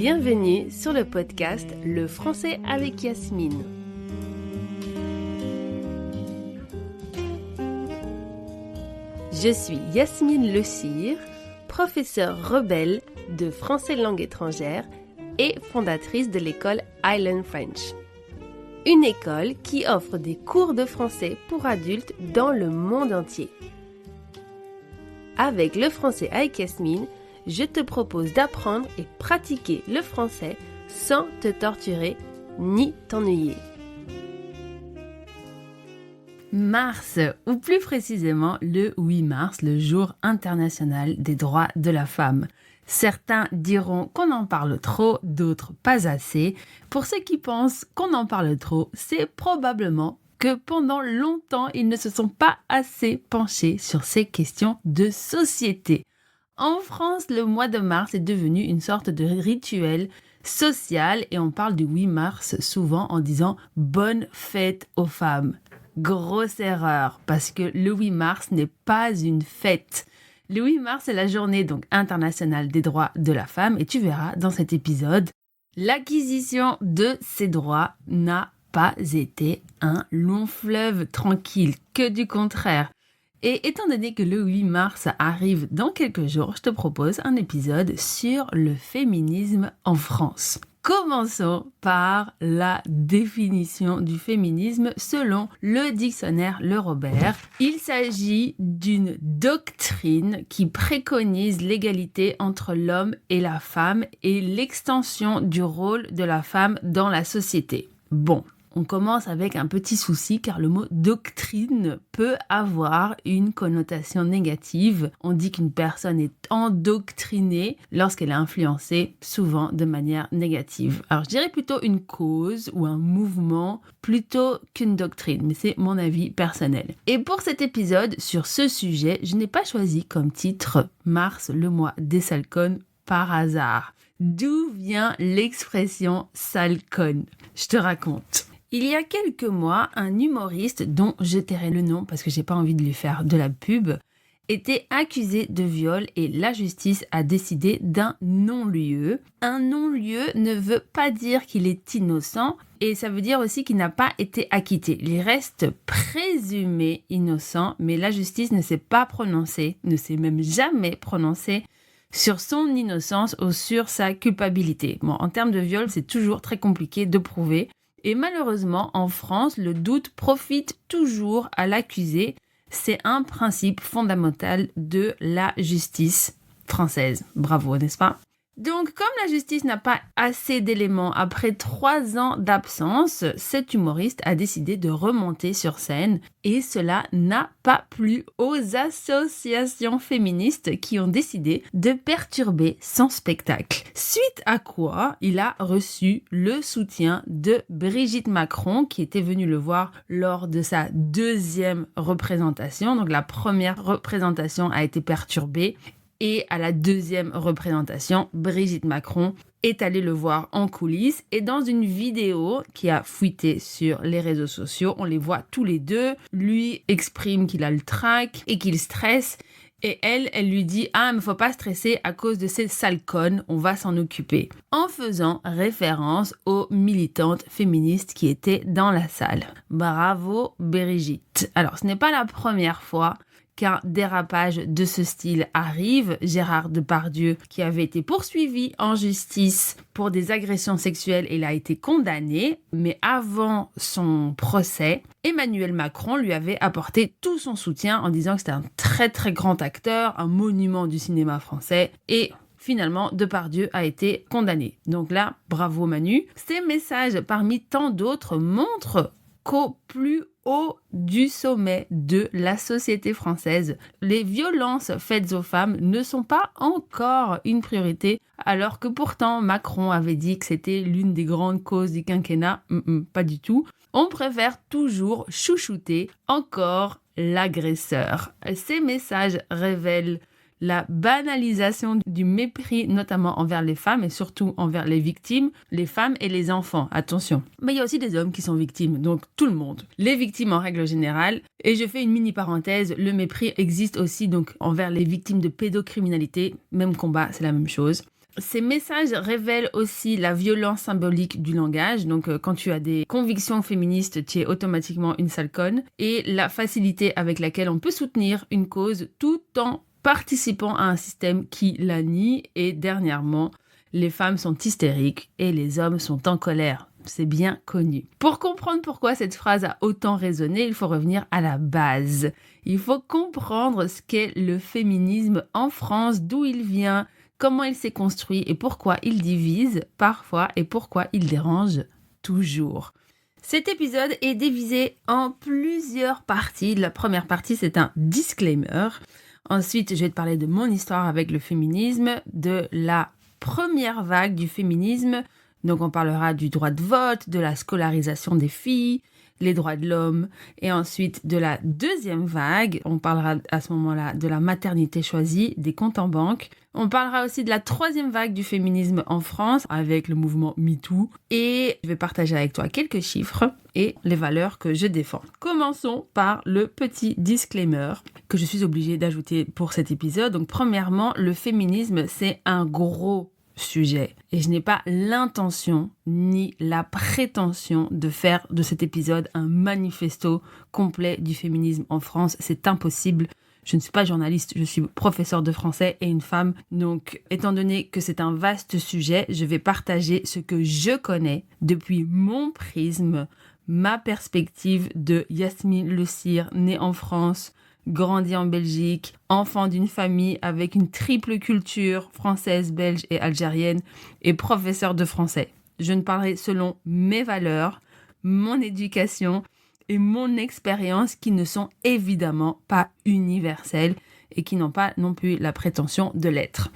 Bienvenue sur le podcast Le français avec Yasmine. Je suis Yasmine Le Cire, professeure rebelle de français langue étrangère et fondatrice de l'école Island French. Une école qui offre des cours de français pour adultes dans le monde entier. Avec Le français avec Yasmine, je te propose d'apprendre et pratiquer le français sans te torturer ni t'ennuyer. Mars, ou plus précisément le 8 mars, le jour international des droits de la femme. Certains diront qu'on en parle trop, d'autres pas assez. Pour ceux qui pensent qu'on en parle trop, c'est probablement que pendant longtemps, ils ne se sont pas assez penchés sur ces questions de société. En France, le mois de mars est devenu une sorte de rituel social et on parle du 8 mars souvent en disant « bonne fête aux femmes ». Grosse erreur, parce que le 8 mars n'est pas une fête. Le 8 mars, c'est la journée donc internationale des droits de la femme et tu verras dans cet épisode, l'acquisition de ces droits n'a pas été un long fleuve tranquille, que du contraire. Et étant donné que le 8 mars arrive dans quelques jours, je te propose un épisode sur le féminisme en France. Commençons par la définition du féminisme selon le dictionnaire Le Robert. Il s'agit d'une doctrine qui préconise l'égalité entre l'homme et la femme et l'extension du rôle de la femme dans la société. Bon. On commence avec un petit souci car le mot doctrine peut avoir une connotation négative. On dit qu'une personne est endoctrinée lorsqu'elle est influencée, souvent de manière négative. Alors je dirais plutôt une cause ou un mouvement plutôt qu'une doctrine, mais c'est mon avis personnel. Et pour cet épisode sur ce sujet, je n'ai pas choisi comme titre Mars, le mois des sales connes par hasard. D'où vient l'expression sale conne ? Je te raconte. Il y a quelques mois, un humoriste dont je tairai le nom parce que j'ai pas envie de lui faire de la pub, était accusé de viol et la justice a décidé d'un non-lieu. Un non-lieu ne veut pas dire qu'il est innocent et ça veut dire aussi qu'il n'a pas été acquitté. Il reste présumé innocent, mais la justice ne s'est pas prononcée, ne s'est même jamais prononcée sur son innocence ou sur sa culpabilité. Bon, en termes de viol, c'est toujours très compliqué de prouver. Et malheureusement, en France, le doute profite toujours à l'accusé. C'est un principe fondamental de la justice française. Bravo, n'est-ce pas ? Donc, comme la justice n'a pas assez d'éléments après 3 ans d'absence, cet humoriste a décidé de remonter sur scène et cela n'a pas plu aux associations féministes qui ont décidé de perturber son spectacle. Suite à quoi, il a reçu le soutien de Brigitte Macron qui était venue le voir lors de sa 2e représentation. Donc, la première représentation a été perturbée. Et à la 2e représentation, Brigitte Macron est allée le voir en coulisses. Et dans une vidéo qui a fuité sur les réseaux sociaux, on les voit tous les deux. Lui exprime qu'il a le trac et qu'il stresse. Et elle lui dit « Ah, mais faut pas stresser à cause de ces sales connes, on va s'en occuper. » En faisant référence aux militantes féministes qui étaient dans la salle. Bravo Brigitte. Alors, ce n'est pas la première fois qu'un dérapage de ce style arrive. Gérard Depardieu, qui avait été poursuivi en justice pour des agressions sexuelles, il a été condamné. Mais avant son procès, Emmanuel Macron lui avait apporté tout son soutien en disant que c'était un très très grand acteur, un monument du cinéma français. Et finalement, Depardieu a été condamné. Donc là, bravo Manu. Ces messages, parmi tant d'autres, montrent qu'au plus haut du sommet de la société française, les violences faites aux femmes ne sont pas encore une priorité, alors que pourtant Macron avait dit que c'était l'une des grandes causes du quinquennat. Pas du tout. On préfère toujours chouchouter encore l'agresseur. Ces messages révèlent la banalisation du mépris, notamment envers les femmes et surtout envers les victimes, les femmes et les enfants. Attention. Mais il y a aussi des hommes qui sont victimes, donc tout le monde. Les victimes en règle générale. Et je fais une mini parenthèse, le mépris existe aussi donc envers les victimes de pédocriminalité. Même combat, c'est la même chose. Ces messages révèlent aussi la violence symbolique du langage. Donc, quand tu as des convictions féministes, tu es automatiquement une sale conne. Et la facilité avec laquelle on peut soutenir une cause tout en participant à un système qui la nie. Et dernièrement, les femmes sont hystériques et les hommes sont en colère. C'est bien connu. Pour comprendre pourquoi cette phrase a autant résonné, il faut revenir à la base. Il faut comprendre ce qu'est le féminisme en France, d'où il vient, comment il s'est construit et pourquoi il divise parfois et pourquoi il dérange toujours. Cet épisode est divisé en plusieurs parties. La première partie, c'est un disclaimer. Ensuite, je vais te parler de mon histoire avec le féminisme, de la première vague du féminisme. Donc, on parlera du droit de vote, de la scolarisation des filles, les droits de l'homme, et ensuite de la deuxième vague. On parlera à ce moment-là de la maternité choisie, des comptes en banque. On parlera aussi de la troisième vague du féminisme en France avec le mouvement MeToo. Et je vais partager avec toi quelques chiffres et les valeurs que je défends. Commençons par le petit disclaimer que je suis obligée d'ajouter pour cet épisode. Donc, premièrement, le féminisme, c'est un gros sujet. Et je n'ai pas l'intention ni la prétention de faire de cet épisode un manifesto complet du féminisme en France. C'est impossible. Je ne suis pas journaliste, je suis professeure de français et une femme. Donc, étant donné que c'est un vaste sujet, je vais partager ce que je connais depuis mon prisme, ma perspective de Yasmine Le Cire, née en France, grandi en Belgique, enfant d'une famille avec une triple culture française, belge et algérienne et professeur de français. Je ne parlerai selon mes valeurs, mon éducation et mon expérience qui ne sont évidemment pas universelles et qui n'ont pas non plus la prétention de l'être.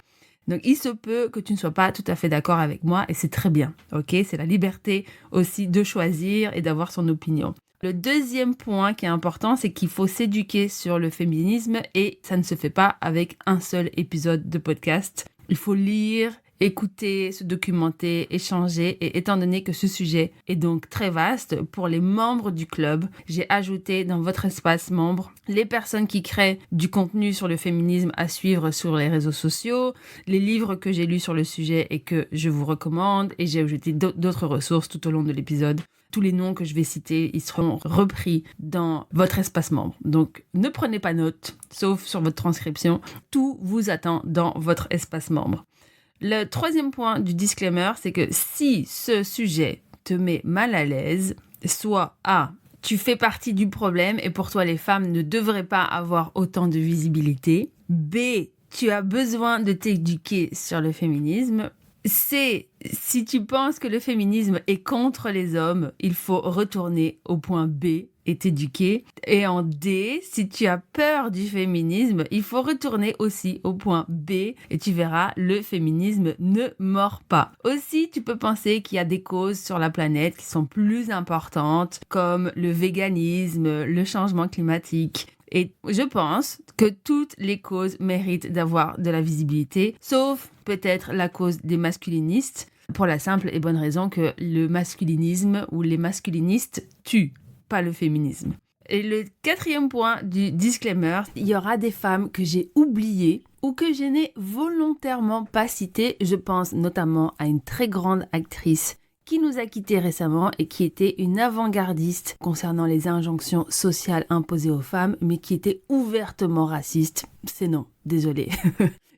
Donc, il se peut que tu ne sois pas tout à fait d'accord avec moi et c'est très bien, ok ? C'est la liberté aussi de choisir et d'avoir son opinion. Le deuxième point qui est important, c'est qu'il faut s'éduquer sur le féminisme et ça ne se fait pas avec un seul épisode de podcast. Il faut lire, écouter, se documenter, échanger et étant donné que ce sujet est donc très vaste, pour les membres du club, j'ai ajouté dans votre espace membre les personnes qui créent du contenu sur le féminisme à suivre sur les réseaux sociaux, les livres que j'ai lus sur le sujet et que je vous recommande et j'ai ajouté d'autres ressources tout au long de l'épisode. Tous les noms que je vais citer, ils seront repris dans votre espace membre. Donc, ne prenez pas note, sauf sur votre transcription. Tout vous attend dans votre espace membre. Le troisième point du disclaimer, c'est que si ce sujet te met mal à l'aise, soit A, tu fais partie du problème et pour toi, les femmes ne devraient pas avoir autant de visibilité. B, tu as besoin de t'éduquer sur le féminisme. C, si tu penses que le féminisme est contre les hommes, il faut retourner au point B et t'éduquer. Et en D, si tu as peur du féminisme, il faut retourner aussi au point B et tu verras, le féminisme ne mord pas. Aussi, tu peux penser qu'il y a des causes sur la planète qui sont plus importantes, comme le véganisme, le changement climatique. Et je pense que toutes les causes méritent d'avoir de la visibilité, sauf peut-être la cause des masculinistes, pour la simple et bonne raison que le masculinisme ou les masculinistes tuent, pas le féminisme. Et le quatrième point du disclaimer, il y aura des femmes que j'ai oubliées ou que je n'ai volontairement pas citées. Je pense notamment à une très grande actrice qui nous a quittés récemment et qui était une avant-gardiste concernant les injonctions sociales imposées aux femmes, mais qui était ouvertement raciste. C'est non, désolée.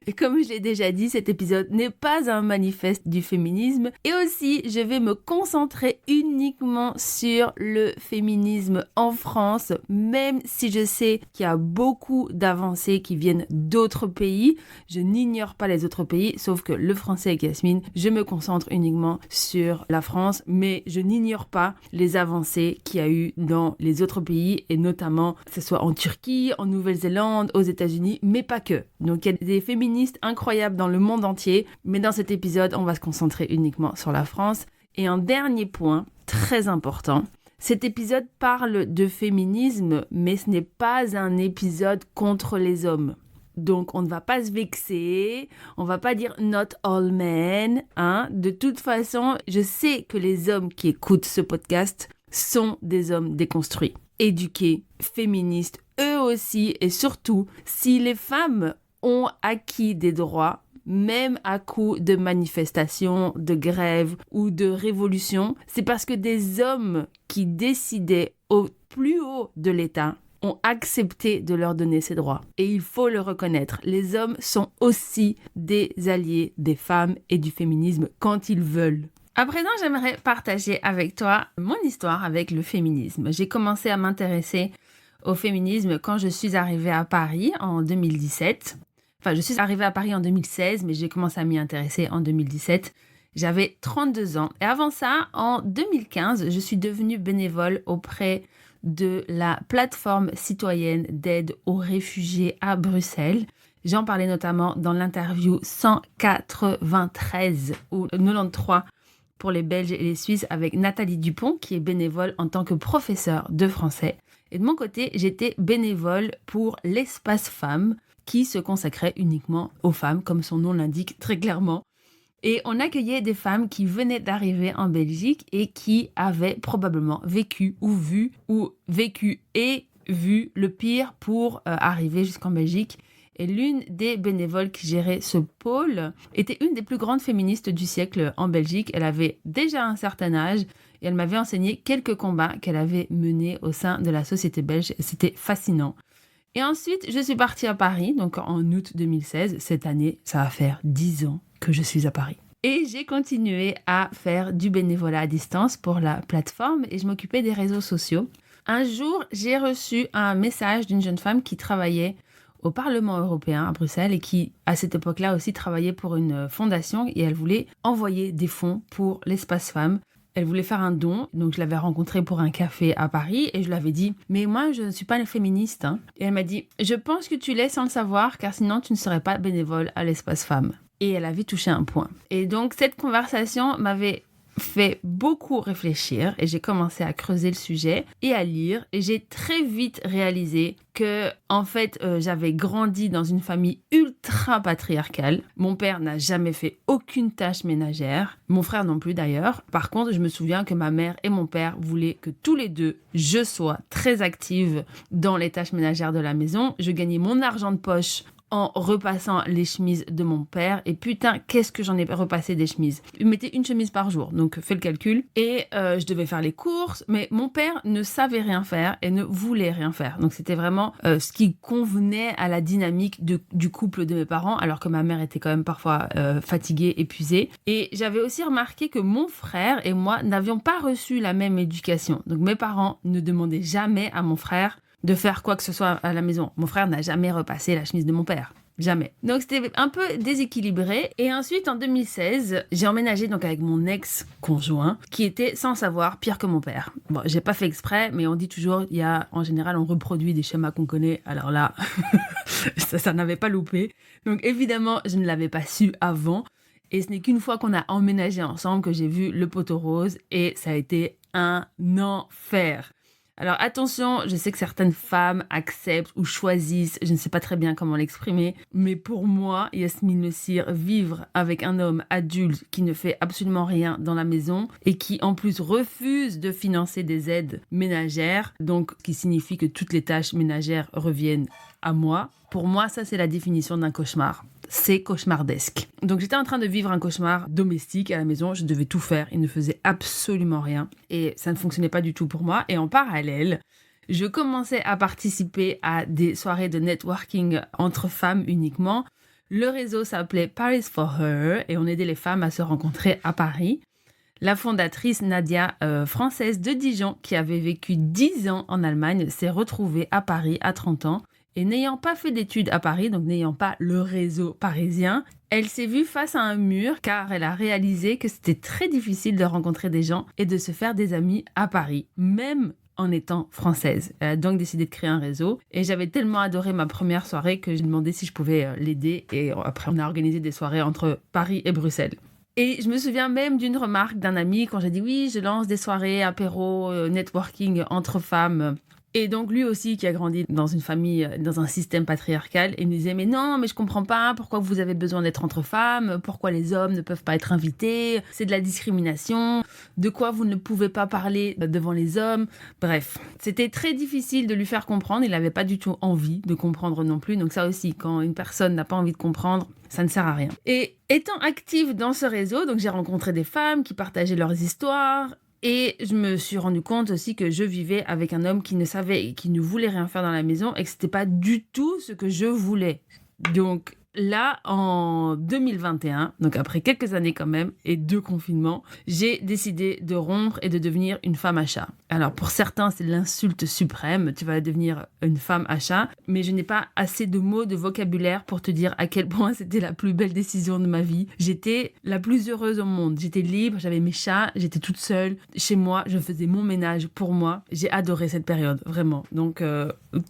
Et comme je l'ai déjà dit, cet épisode n'est pas un manifeste du féminisme. Et aussi, je vais me concentrer uniquement sur le féminisme en France, même si je sais qu'il y a beaucoup d'avancées qui viennent d'autres pays. Je n'ignore pas les autres pays, sauf que le français avec Yasmine, je me concentre uniquement sur la France, mais je n'ignore pas les avancées qu'il y a eu dans les autres pays, et notamment, que ce soit en Turquie, en Nouvelle-Zélande, aux États-Unis, mais pas que. Donc, il y a des féministes incroyables dans le monde entier, mais dans cet épisode, on va se concentrer uniquement sur la France. Et un dernier point, très important, cet épisode parle de féminisme, mais ce n'est pas un épisode contre les hommes. Donc, on ne va pas se vexer, on va pas dire « not all men ». De toute façon, je sais que les hommes qui écoutent ce podcast sont des hommes déconstruits, éduqués, féministes, eux aussi, et surtout, si les femmes ont acquis des droits, même à coup de manifestations, de grèves ou de révolutions, c'est parce que des hommes qui décidaient au plus haut de l'État ont accepté de leur donner ces droits. Et il faut le reconnaître, les hommes sont aussi des alliés des femmes et du féminisme quand ils veulent. À présent, j'aimerais partager avec toi mon histoire avec le féminisme. J'ai commencé à m'intéresser au féminisme quand je suis arrivée à Paris en 2017. Enfin, je suis arrivée à Paris en 2016, mais j'ai commencé à m'y intéresser en 2017. J'avais 32 ans. Et avant ça, en 2015, je suis devenue bénévole auprès de la plateforme citoyenne d'aide aux réfugiés à Bruxelles. J'en parlais notamment dans l'interview 193 ou 93 pour les Belges et les Suisses avec Nathalie Dupont, qui est bénévole en tant que professeure de français. Et de mon côté, j'étais bénévole pour l'Espace Femmes, qui se consacrait uniquement aux femmes, comme son nom l'indique très clairement. Et on accueillait des femmes qui venaient d'arriver en Belgique et qui avaient probablement vécu et vu le pire pour arriver jusqu'en Belgique. Et l'une des bénévoles qui gérait ce pôle était une des plus grandes féministes du siècle en Belgique. Elle avait déjà un certain âge et elle m'avait enseigné quelques combats qu'elle avait menés au sein de la société belge. C'était fascinant. Et ensuite, je suis partie à Paris, donc en août 2016. Cette année, ça va faire 10 ans que je suis à Paris. Et j'ai continué à faire du bénévolat à distance pour la plateforme et je m'occupais des réseaux sociaux. Un jour, j'ai reçu un message d'une jeune femme qui travaillait au Parlement européen à Bruxelles et qui, à cette époque-là aussi, travaillait pour une fondation et elle voulait envoyer des fonds pour l'Espace Femmes. Elle voulait faire un don, donc je l'avais rencontrée pour un café à Paris et je lui avais dit « Mais moi, je ne suis pas une féministe. Hein. » Et elle m'a dit « Je pense que tu l'es sans le savoir car sinon tu ne serais pas bénévole à l'Espace Femmes. » Et elle avait touché un point. Et donc cette conversation m'avait fait beaucoup réfléchir et j'ai commencé à creuser le sujet et à lire et j'ai très vite réalisé que en fait j'avais grandi dans une famille ultra patriarcale. Mon père n'a jamais fait aucune tâche ménagère, mon frère non plus d'ailleurs. Par contre, je me souviens que ma mère et mon père voulaient que tous les deux je sois très active dans les tâches ménagères de la maison. Je gagnais mon argent de poche en repassant les chemises de mon père. Et putain, qu'est-ce que j'en ai repassé des chemises. Il mettait une chemise par jour, donc fais le calcul. Et je devais faire les courses, mais mon père ne savait rien faire et ne voulait rien faire. Donc c'était vraiment ce qui convenait à la dynamique du couple de mes parents, alors que ma mère était quand même parfois fatiguée, épuisée. Et j'avais aussi remarqué que mon frère et moi n'avions pas reçu la même éducation. Donc mes parents ne demandaient jamais à mon frère de faire quoi que ce soit à la maison. Mon frère n'a jamais repassé la chemise de mon père. Jamais. Donc c'était un peu déséquilibré. Et ensuite, en 2016, j'ai emménagé donc avec mon ex-conjoint, qui était, sans savoir, pire que mon père. Bon, j'ai pas fait exprès, mais on dit toujours, en général, on reproduit des schémas qu'on connaît. Alors là, ça n'avait pas loupé. Donc évidemment, je ne l'avais pas su avant. Et ce n'est qu'une fois qu'on a emménagé ensemble que j'ai vu le poteau rose. Et ça a été un enfer. Alors attention, je sais que certaines femmes acceptent ou choisissent, je ne sais pas très bien comment l'exprimer, mais pour moi, Yasmine Le Cire, vivre avec un homme adulte qui ne fait absolument rien dans la maison et qui en plus refuse de financer des aides ménagères, donc ce qui signifie que toutes les tâches ménagères reviennent à moi. Pour moi, ça c'est la définition d'un cauchemar. C'est cauchemardesque. Donc j'étais en train de vivre un cauchemar domestique à la maison, je devais tout faire, il ne faisait absolument rien et ça ne fonctionnait pas du tout pour moi. Et en parallèle, je commençais à participer à des soirées de networking entre femmes uniquement. Le réseau s'appelait Paris for Her et on aidait les femmes à se rencontrer à Paris. La fondatrice Nadia, française de Dijon, qui avait vécu 10 ans en Allemagne, s'est retrouvée à Paris à 30 ans. Et n'ayant pas fait d'études à Paris, donc n'ayant pas le réseau parisien, elle s'est vue face à un mur car elle a réalisé que c'était très difficile de rencontrer des gens et de se faire des amis à Paris, même en étant française. Elle a donc décidé de créer un réseau et j'avais tellement adoré ma première soirée que j'ai demandé si je pouvais l'aider et après on a organisé des soirées entre Paris et Bruxelles. Et je me souviens même d'une remarque d'un ami quand j'ai dit oui, je lance des soirées, apéro, networking entre femmes Et donc lui aussi qui a grandi dans une famille, dans un système patriarcal, il me disait mais non, mais je comprends pas pourquoi vous avez besoin d'être entre femmes, pourquoi les hommes ne peuvent pas être invités, c'est de la discrimination, de quoi vous ne pouvez pas parler devant les hommes. Bref, c'était très difficile de lui faire comprendre, il n'avait pas du tout envie de comprendre non plus, donc ça aussi, quand une personne n'a pas envie de comprendre, ça ne sert à rien. Et étant active dans ce réseau, donc j'ai rencontré des femmes qui partageaient leurs histoires. Et je me suis rendu compte aussi que je vivais avec un homme qui ne savait et qui ne voulait rien faire dans la maison et que c'était pas du tout ce que je voulais. Donc là, en 2021, donc après quelques années quand même et 2 confinements, j'ai décidé de rompre et de devenir une femme à chat. Alors pour certains, c'est l'insulte suprême, tu vas devenir une femme à chat, mais je n'ai pas assez de mots, de vocabulaire pour te dire à quel point c'était la plus belle décision de ma vie. J'étais la plus heureuse au monde, j'étais libre, j'avais mes chats, j'étais toute seule chez moi, je faisais mon ménage pour moi. J'ai adoré cette période, vraiment. Donc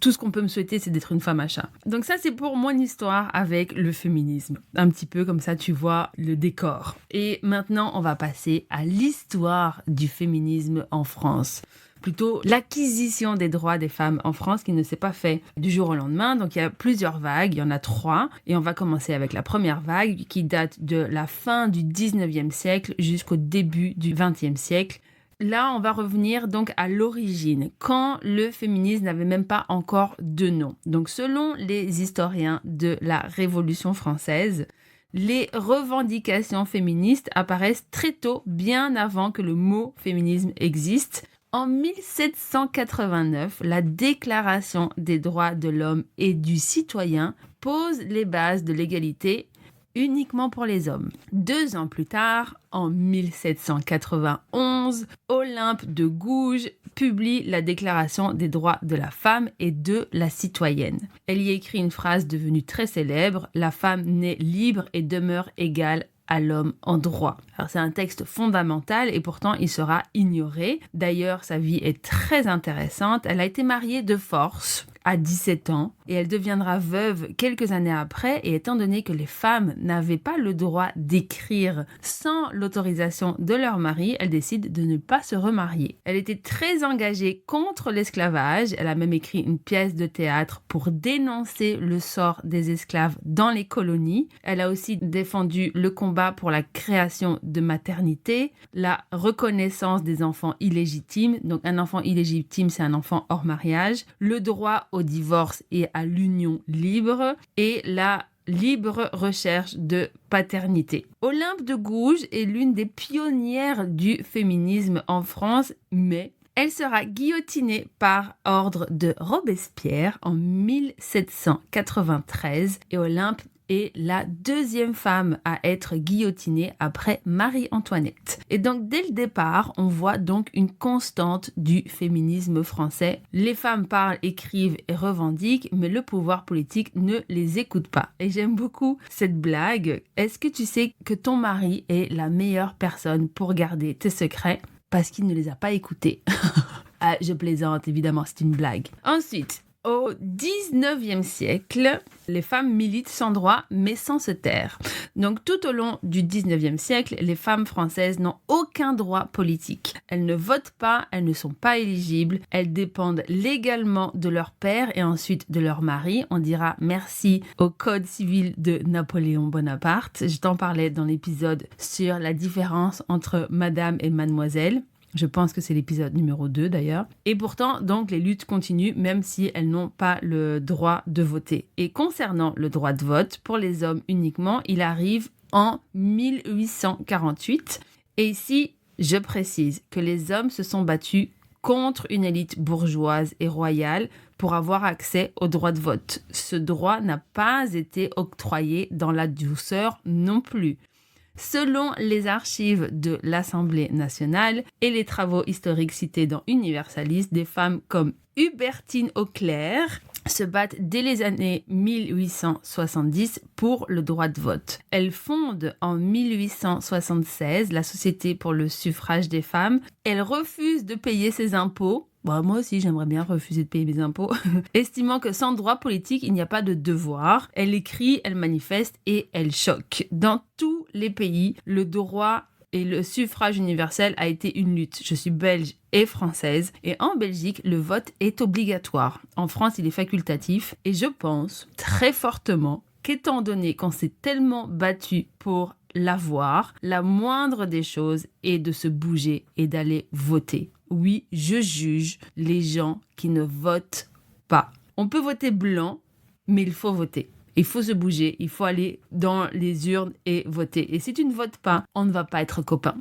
tout ce qu'on peut me souhaiter, c'est d'être une femme à chat. Donc ça, c'est pour mon histoire avec le féminisme. Un petit peu comme ça, tu vois le décor. Et maintenant, on va passer à l'histoire du féminisme en France. Plutôt l'acquisition des droits des femmes en France qui ne s'est pas fait du jour au lendemain. Donc il y a plusieurs vagues, il y en a 3. Et on va commencer avec la première vague qui date de la fin du 19e siècle jusqu'au début du 20e siècle. Là, on va revenir donc à l'origine, quand le féminisme n'avait même pas encore de nom. Donc, selon les historiens de la Révolution française, les revendications féministes apparaissent très tôt, bien avant que le mot féminisme existe. En 1789, la Déclaration des droits de l'homme et du citoyen pose les bases de l'égalité uniquement pour les hommes. 2 ans plus tard, en 1791, Olympe de Gouges publie la Déclaration des droits de la femme et de la citoyenne. Elle y écrit une phrase devenue très célèbre: « La femme naît libre et demeure égale à l'homme en droit ». Alors c'est un texte fondamental et pourtant il sera ignoré. D'ailleurs, sa vie est très intéressante. Elle a été mariée de force à 17 ans et elle deviendra veuve quelques années après, et étant donné que les femmes n'avaient pas le droit d'écrire sans l'autorisation de leur mari, elle décide de ne pas se remarier. Elle était très engagée contre l'esclavage, elle a même écrit une pièce de théâtre pour dénoncer le sort des esclaves dans les colonies. Elle a aussi défendu le combat pour la création de maternité, la reconnaissance des enfants illégitimes, donc un enfant illégitime c'est un enfant hors mariage, le droit au divorce et à l'union libre et la libre recherche de paternité. Olympe de Gouges est l'une des pionnières du féminisme en France, mais elle sera guillotinée par ordre de Robespierre en 1793 et Olympe est la 2e femme à être guillotinée après Marie-Antoinette. Et donc, dès le départ, on voit donc une constante du féminisme français. Les femmes parlent, écrivent et revendiquent, mais le pouvoir politique ne les écoute pas. Et j'aime beaucoup cette blague. Est-ce que tu sais que ton mari est la meilleure personne pour garder tes secrets parce qu'il ne les a pas écoutés? Ah, je plaisante, évidemment, c'est une blague. Ensuite, au 19e siècle, les femmes militent sans droit, mais sans se taire. Donc, tout au long du 19e siècle, les femmes françaises n'ont aucun droit politique. Elles ne votent pas, elles ne sont pas éligibles, elles dépendent légalement de leur père et ensuite de leur mari. On dira merci au Code civil de Napoléon Bonaparte. Je t'en parlais dans l'épisode sur la différence entre madame et mademoiselle. Je pense que c'est l'épisode numéro 2 d'ailleurs. Et pourtant, donc, les luttes continuent même si elles n'ont pas le droit de voter. Et concernant le droit de vote, pour les hommes uniquement, il arrive en 1848. Et ici, je précise que les hommes se sont battus contre une élite bourgeoise et royale pour avoir accès au droit de vote. Ce droit n'a pas été octroyé dans la douceur non plus. Selon les archives de l'Assemblée nationale et les travaux historiques cités dans Universaliste, des femmes comme Hubertine Auclair se battent dès les années 1870 pour le droit de vote. Elle fonde en 1876 la Société pour le suffrage des femmes. Elle refuse de payer ses impôts. Bon, moi aussi, j'aimerais bien refuser de payer mes impôts. Estimant que sans droit politique, il n'y a pas de devoir. Elle écrit, elle manifeste et elle choque. Dans tous les pays, le droit Et le suffrage universel a été une lutte. Je suis belge et française. Et en Belgique, le vote est obligatoire. En France, il est facultatif. Et je pense très fortement qu'étant donné qu'on s'est tellement battu pour l'avoir, la moindre des choses est de se bouger et d'aller voter. Oui, je juge les gens qui ne votent pas. On peut voter blanc, mais il faut voter. Il faut se bouger, il faut aller dans les urnes et voter. Et si tu ne votes pas, on ne va pas être copains.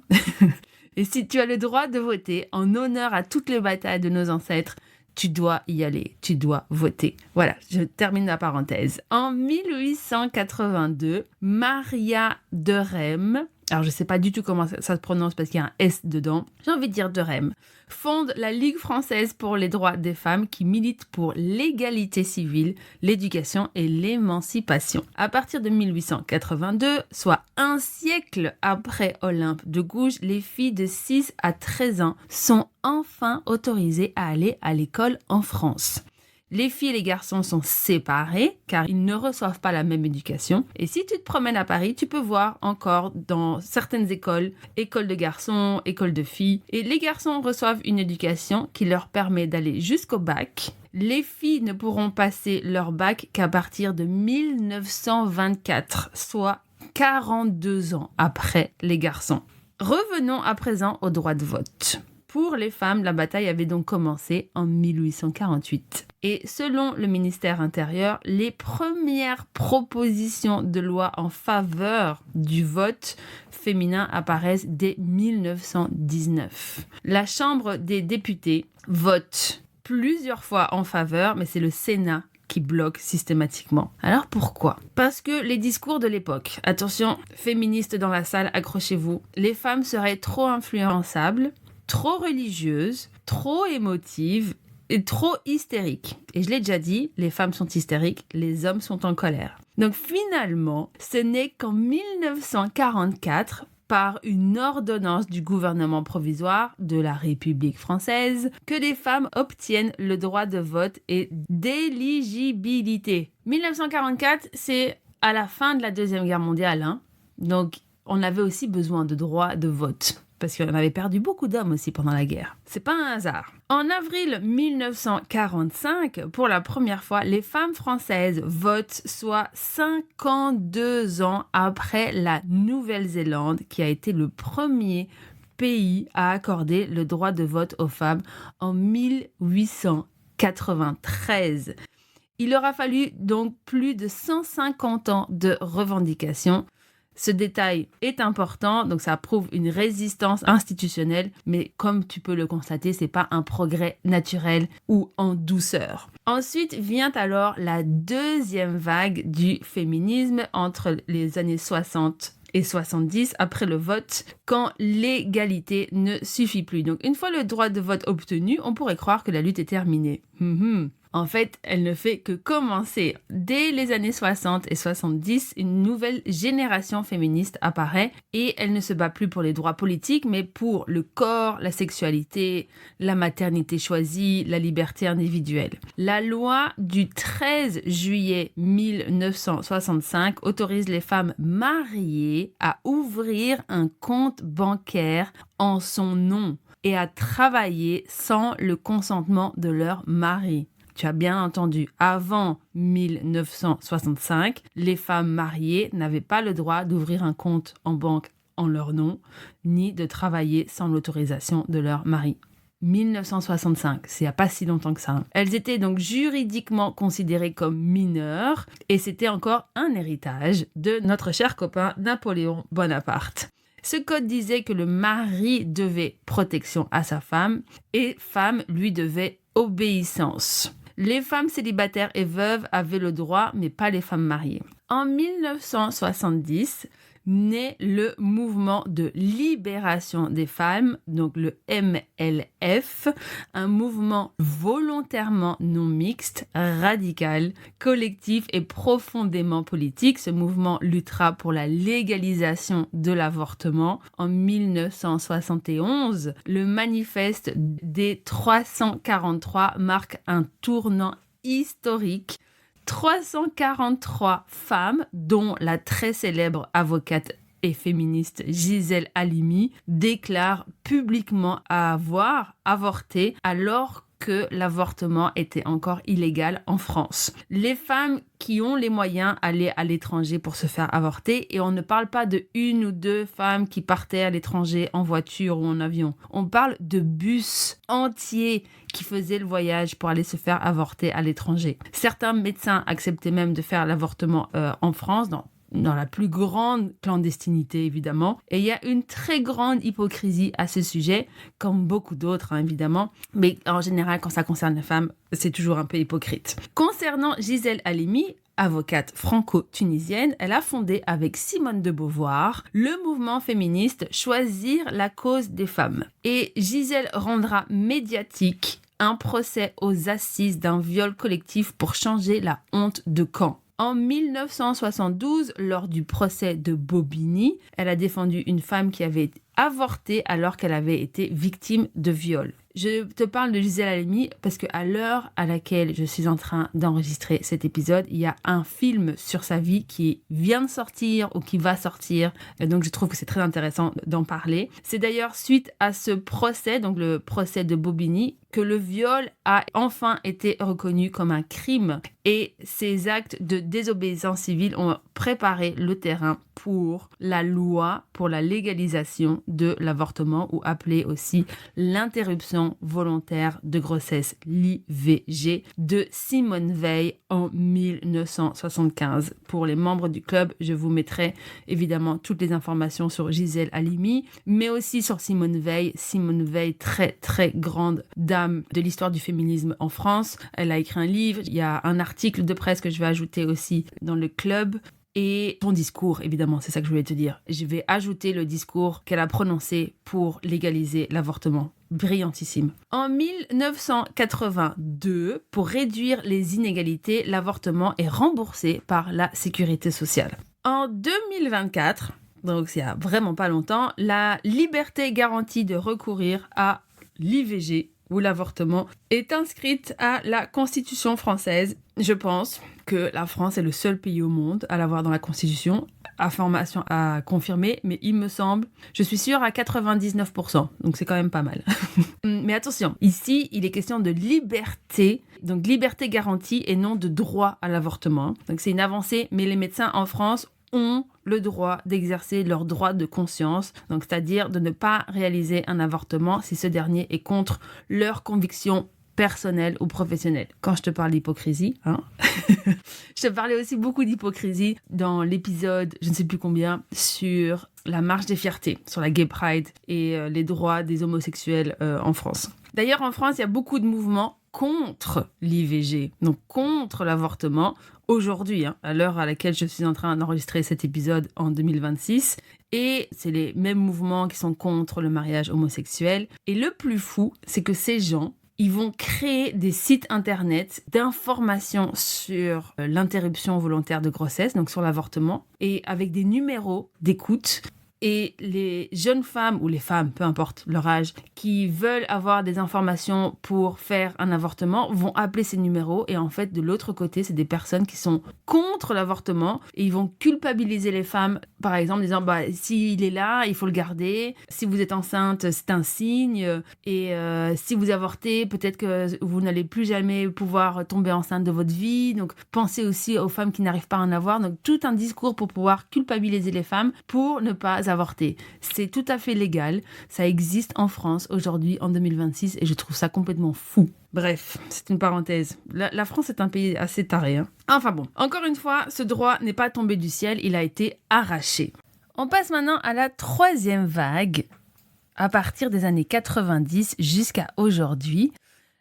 Et si tu as le droit de voter en honneur à toutes les batailles de nos ancêtres, tu dois y aller, tu dois voter. Voilà, je termine la parenthèse. En 1882, Maria de Rem, alors je ne sais pas du tout comment ça se prononce parce qu'il y a un S dedans, j'ai envie de dire de Rem, fonde la Ligue française pour les droits des femmes qui milite pour l'égalité civile, l'éducation et l'émancipation. À partir de 1882, soit un siècle après Olympe de Gouges, les filles de 6 à 13 ans sont enfin autorisées à aller à l'école en France. Les filles et les garçons sont séparés car ils ne reçoivent pas la même éducation. Et si tu te promènes à Paris, tu peux voir encore dans certaines écoles, écoles de garçons, écoles de filles. Et les garçons reçoivent une éducation qui leur permet d'aller jusqu'au bac. Les filles ne pourront passer leur bac qu'à partir de 1924, soit 42 ans après les garçons. Revenons à présent au droit de vote. Pour les femmes, la bataille avait donc commencé en 1848. Et selon le ministère intérieur, les premières propositions de loi en faveur du vote féminin apparaissent dès 1919. La Chambre des députés vote plusieurs fois en faveur, mais c'est le Sénat qui bloque systématiquement. Alors pourquoi ? Parce que les discours de l'époque, attention, féministes dans la salle, accrochez-vous, les femmes seraient trop influençables, trop religieuse, trop émotive et trop hystérique. Et je l'ai déjà dit, les femmes sont hystériques, les hommes sont en colère. Donc finalement, ce n'est qu'en 1944, par une ordonnance du gouvernement provisoire de la République française, que les femmes obtiennent le droit de vote et d'éligibilité. 1944, c'est à la fin de la Deuxième Guerre mondiale, hein. Donc on avait aussi besoin de droit de vote. Parce qu'on avait perdu beaucoup d'hommes aussi pendant la guerre. C'est pas un hasard. En avril 1945, pour la première fois, les femmes françaises votent, soit 52 ans après la Nouvelle-Zélande, qui a été le premier pays à accorder le droit de vote aux femmes en 1893. Il aura fallu donc plus de 150 ans de revendications. Ce détail est important, donc ça prouve une résistance institutionnelle, mais comme tu peux le constater, c'est pas un progrès naturel ou en douceur. Ensuite vient alors la deuxième vague du féminisme entre les années 60 et 70 après le vote, quand l'égalité ne suffit plus. Donc une fois le droit de vote obtenu, on pourrait croire que la lutte est terminée. En fait, elle ne fait que commencer. Dès les années 60 et 70, une nouvelle génération féministe apparaît et elle ne se bat plus pour les droits politiques, mais pour le corps, la sexualité, la maternité choisie, la liberté individuelle. La loi du 13 juillet 1965 autorise les femmes mariées à ouvrir un compte bancaire en son nom et à travailler sans le consentement de leur mari. Tu as bien entendu, avant 1965, les femmes mariées n'avaient pas le droit d'ouvrir un compte en banque en leur nom, ni de travailler sans l'autorisation de leur mari. 1965, c'est il n'y a pas si longtemps que ça. Elles étaient donc juridiquement considérées comme mineures et c'était encore un héritage de notre cher copain Napoléon Bonaparte. Ce code disait que le mari devait protection à sa femme et femme lui devait obéissance. Les femmes célibataires et veuves avaient le droit, mais pas les femmes mariées. En 1970, naît le mouvement de libération des femmes, donc le MLF, un mouvement volontairement non mixte, radical, collectif et profondément politique. Ce mouvement luttera pour la légalisation de l'avortement. En 1971, le manifeste des 343 marque un tournant historique. 343 femmes, dont la très célèbre avocate et féministe Gisèle Halimi déclare publiquement avoir avorté alors que l'avortement était encore illégal en France. Les femmes qui ont les moyens allaient à l'étranger pour se faire avorter, et on ne parle pas de 1 ou 2 femmes qui partaient à l'étranger en voiture ou en avion. On parle de bus entiers qui faisaient le voyage pour aller se faire avorter à l'étranger. Certains médecins acceptaient même de faire l'avortement en France, dans la plus grande clandestinité, évidemment. Et il y a une très grande hypocrisie à ce sujet, comme beaucoup d'autres, évidemment. Mais en général, quand ça concerne les femmes, c'est toujours un peu hypocrite. Concernant Gisèle Halimi, avocate franco-tunisienne, elle a fondé avec Simone de Beauvoir le mouvement féministe Choisir la cause des femmes. Et Gisèle rendra médiatique un procès aux assises d'un viol collectif pour changer la honte de Caen. En 1972, lors du procès de Bobigny, elle a défendu une femme qui avait avorté alors qu'elle avait été victime de viol. Je te parle de Gisèle Halimi parce qu'à l'heure à laquelle je suis en train d'enregistrer cet épisode, il y a un film sur sa vie qui vient de sortir ou qui va sortir. Donc je trouve que c'est très intéressant d'en parler. C'est d'ailleurs suite à ce procès, donc le procès de Bobigny, que le viol a enfin été reconnu comme un crime, et ces actes de désobéissance civile ont préparé le terrain pour la loi pour la légalisation de l'avortement, ou appelée aussi l'interruption volontaire de grossesse, l'IVG, de Simone Veil en 1975. Pour les membres du club, je vous mettrai évidemment toutes les informations sur Gisèle Halimi, mais aussi sur Simone Veil. Simone Veil, très très grande dame de l'histoire du féminisme en France. Elle a écrit un livre, il y a un article de presse que je vais ajouter aussi dans le club. Et son discours, évidemment, c'est ça que je voulais te dire. Je vais ajouter le discours qu'elle a prononcé pour légaliser l'avortement. Brillantissime. En 1982, pour réduire les inégalités, l'avortement est remboursé par la sécurité sociale. En 2024, donc il y a vraiment pas longtemps, la liberté garantie de recourir à l'IVG ou l'avortement est inscrite à la Constitution française. Je pense que la France est le seul pays au monde à l'avoir dans la Constitution. Information à confirmer, mais il me semble, je suis sûre à 99%, donc c'est quand même pas mal. Mais attention, ici, il est question de liberté, donc liberté garantie et non de droit à l'avortement. Donc c'est une avancée, mais les médecins en France ont le droit d'exercer leur droit de conscience, donc c'est-à-dire de ne pas réaliser un avortement si ce dernier est contre leurs convictions personnelles ou professionnelles. Quand je te parle d'hypocrisie, je te parlais aussi beaucoup d'hypocrisie dans l'épisode, je ne sais plus combien, sur la marche des fiertés, sur la Gay Pride et les droits des homosexuels en France. D'ailleurs, en France, il y a beaucoup de mouvements contre l'IVG, donc contre l'avortement, aujourd'hui, à l'heure à laquelle je suis en train d'enregistrer cet épisode en 2026. Et c'est les mêmes mouvements qui sont contre le mariage homosexuel. Et le plus fou, c'est que ces gens, ils vont créer des sites internet d'informations sur l'interruption volontaire de grossesse, donc sur l'avortement, et avec des numéros d'écoute. Et les jeunes femmes, ou les femmes, peu importe leur âge, qui veulent avoir des informations pour faire un avortement, vont appeler ces numéros. Et en fait, de l'autre côté, c'est des personnes qui sont contre l'avortement. Et ils vont culpabiliser les femmes, par exemple, en disant, s'il est là, il faut le garder. Si vous êtes enceinte, c'est un signe. Et si vous avortez, peut-être que vous n'allez plus jamais pouvoir tomber enceinte de votre vie. Donc, pensez aussi aux femmes qui n'arrivent pas à en avoir. Donc, tout un discours pour pouvoir culpabiliser les femmes pour ne pas avorter. C'est tout à fait légal. Ça existe en France aujourd'hui, en 2026, et je trouve ça complètement fou. Bref, c'est une parenthèse. La France est un pays assez taré. Enfin bon, encore une fois, ce droit n'est pas tombé du ciel, il a été arraché. On passe maintenant à la 3e vague, à partir des années 90 jusqu'à aujourd'hui.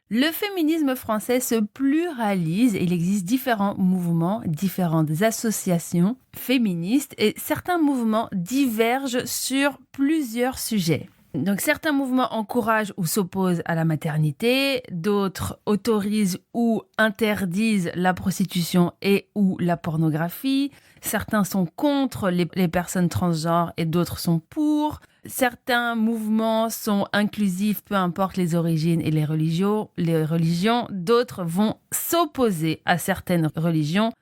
Le féminisme français se pluralise et il existe différents mouvements, différentes associations féministes et certains mouvements divergent sur plusieurs sujets. Donc certains mouvements encouragent ou s'opposent à la maternité, d'autres autorisent ou interdisent la prostitution et ou la pornographie, certains sont contre les personnes transgenres et d'autres sont pour. Certains mouvements sont inclusifs, peu importe les origines et les religions. D'autres vont s'opposer à certaines religions.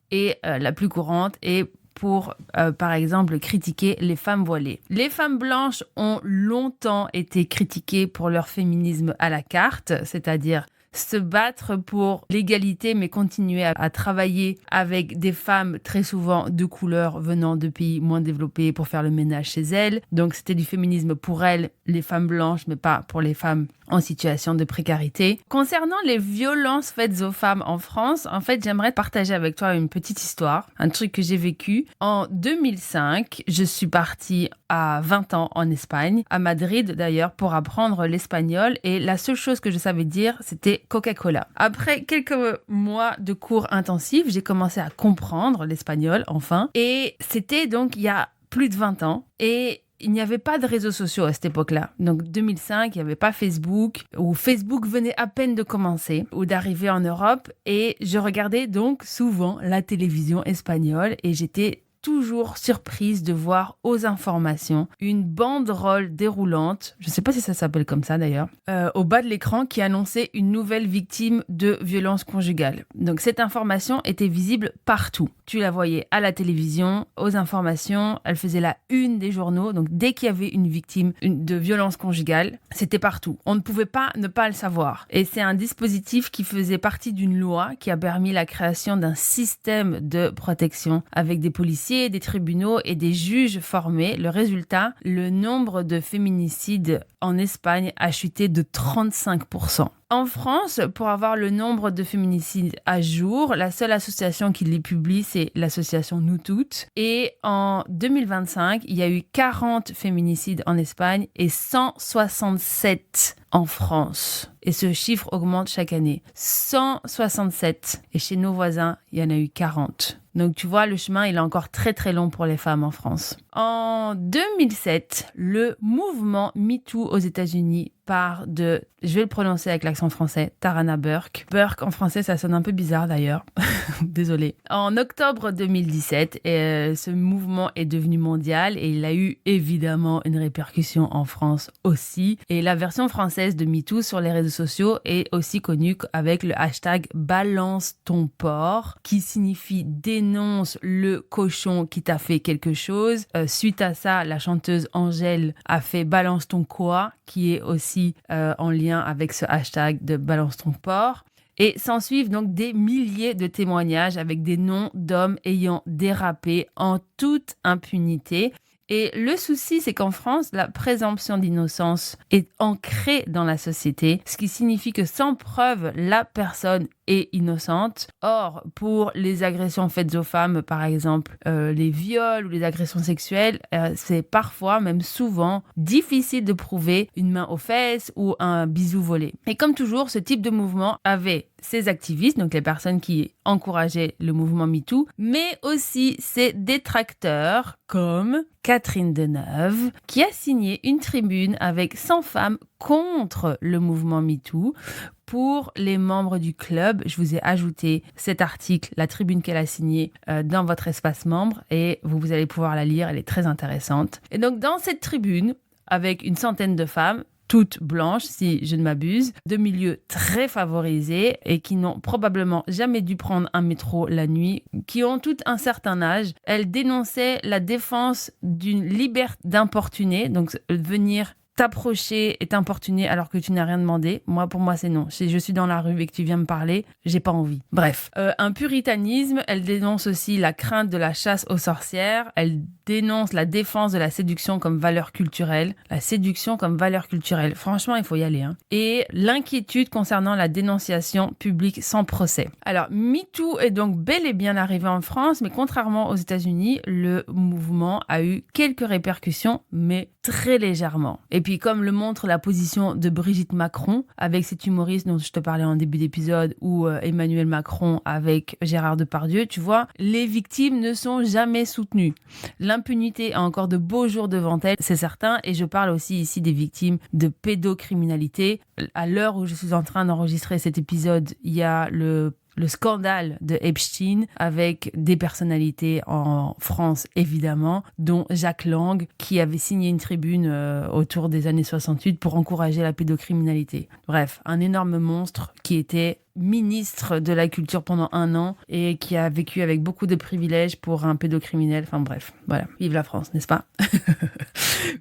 Et la plus courante est pour, par exemple, critiquer les femmes voilées. Les femmes blanches ont longtemps été critiquées pour leur féminisme à la carte, c'est-à-dire se battre pour l'égalité, mais continuer à travailler avec des femmes très souvent de couleur venant de pays moins développés pour faire le ménage chez elles. Donc, c'était du féminisme pour elles, les femmes blanches, mais pas pour les femmes en situation de précarité. Concernant les violences faites aux femmes en France, en fait, j'aimerais partager avec toi une petite histoire, un truc que j'ai vécu. En 2005, je suis partie à 20 ans en Espagne, à Madrid d'ailleurs, pour apprendre l'espagnol et la seule chose que je savais dire, c'était Coca-Cola. Après quelques mois de cours intensifs, j'ai commencé à comprendre l'espagnol, enfin, et c'était donc il y a plus de 20 ans et il n'y avait pas de réseaux sociaux à cette époque-là. Donc 2005, il n'y avait pas Facebook, ou Facebook venait à peine de commencer ou d'arriver en Europe. Et je regardais donc souvent la télévision espagnole et j'étais toujours surprise de voir aux informations une banderole déroulante, je ne sais pas si ça s'appelle comme ça d'ailleurs, au bas de l'écran qui annonçait une nouvelle victime de violence conjugale. Donc cette information était visible partout. Tu la voyais à la télévision, aux informations, elle faisait la une des journaux. Donc dès qu'il y avait une victime de violence conjugale, c'était partout. On ne pouvait pas ne pas le savoir. Et c'est un dispositif qui faisait partie d'une loi qui a permis la création d'un système de protection avec des policiers, des tribunaux et des juges formés. Le résultat, le nombre de féminicides en Espagne a chuté de 35%. En France, pour avoir le nombre de féminicides à jour, la seule association qui les publie, c'est l'association Nous Toutes. Et en 2025, il y a eu 40 féminicides en Espagne et 167 en France. Et ce chiffre augmente chaque année. 167. Et chez nos voisins, il y en a eu 40. Donc tu vois, le chemin, il est encore très très long pour les femmes en France. En 2007, le mouvement MeToo aux États-Unis part de, je vais le prononcer avec l'accent français, Tarana Burke. Burke en français, ça sonne un peu bizarre d'ailleurs. Désolée. En octobre 2017, ce mouvement est devenu mondial et il a eu évidemment une répercussion en France aussi. Et la version française de MeToo sur les réseaux sociaux est aussi connue avec le hashtag Balance ton porc, qui signifie dénonce le cochon qui t'a fait quelque chose. Suite à ça, la chanteuse Angèle a fait Balance ton quoi, qui est aussi en lien avec ce hashtag de Balance ton porc. Et s'ensuivent donc des milliers de témoignages avec des noms d'hommes ayant dérapé en toute impunité. Et le souci, c'est qu'en France, la présomption d'innocence est ancrée dans la société, ce qui signifie que sans preuve, la personne est innocente. Or, pour les agressions faites aux femmes, par exemple, les viols ou les agressions sexuelles, c'est parfois, même souvent, difficile de prouver une main aux fesses ou un bisou volé. Et comme toujours, ce type de mouvement avait ses activistes, donc les personnes qui encourageaient le mouvement MeToo, mais aussi ses détracteurs, comme Catherine Deneuve, qui a signé une tribune avec 100 femmes contre le mouvement MeToo. Pour les membres du club, je vous ai ajouté cet article, la tribune qu'elle a signée, dans votre espace membre et vous allez pouvoir la lire, elle est très intéressante. Et donc dans cette tribune, avec une centaine de femmes, toutes blanches, si je ne m'abuse, de milieux très favorisés et qui n'ont probablement jamais dû prendre un métro la nuit, qui ont tout un certain âge. Elles dénonçaient la défense d'une liberté d'importuner, donc venir t'approcher et t'importuner alors que tu n'as rien demandé. Pour moi, c'est non. Si je suis dans la rue et que tu viens me parler, j'ai pas envie. Bref. Un puritanisme, elle dénonce aussi la crainte de la chasse aux sorcières. Elle dénonce la défense de la séduction comme valeur culturelle. La séduction comme valeur culturelle. Franchement, il faut y aller, hein. Et l'inquiétude concernant la dénonciation publique sans procès. Alors, MeToo est donc bel et bien arrivé en France, mais contrairement aux États-Unis, le mouvement a eu quelques répercussions, mais très légèrement. Et puis, comme le montre la position de Brigitte Macron, avec cet humoriste dont je te parlais en début d'épisode, ou Emmanuel Macron avec Gérard Depardieu, tu vois, les victimes ne sont jamais soutenues. L'impunité a encore de beaux jours devant elle, c'est certain, et je parle aussi ici des victimes de pédocriminalité. À l'heure où je suis en train d'enregistrer cet épisode, il y a le le scandale de Epstein avec des personnalités en France, évidemment, dont Jack Lang, qui avait signé une tribune autour des années 68 pour encourager la pédocriminalité. Bref, un énorme monstre qui était ministre de la culture pendant 1 an et qui a vécu avec beaucoup de privilèges pour un pédocriminel. Enfin bref, voilà. Vive la France, n'est-ce pas?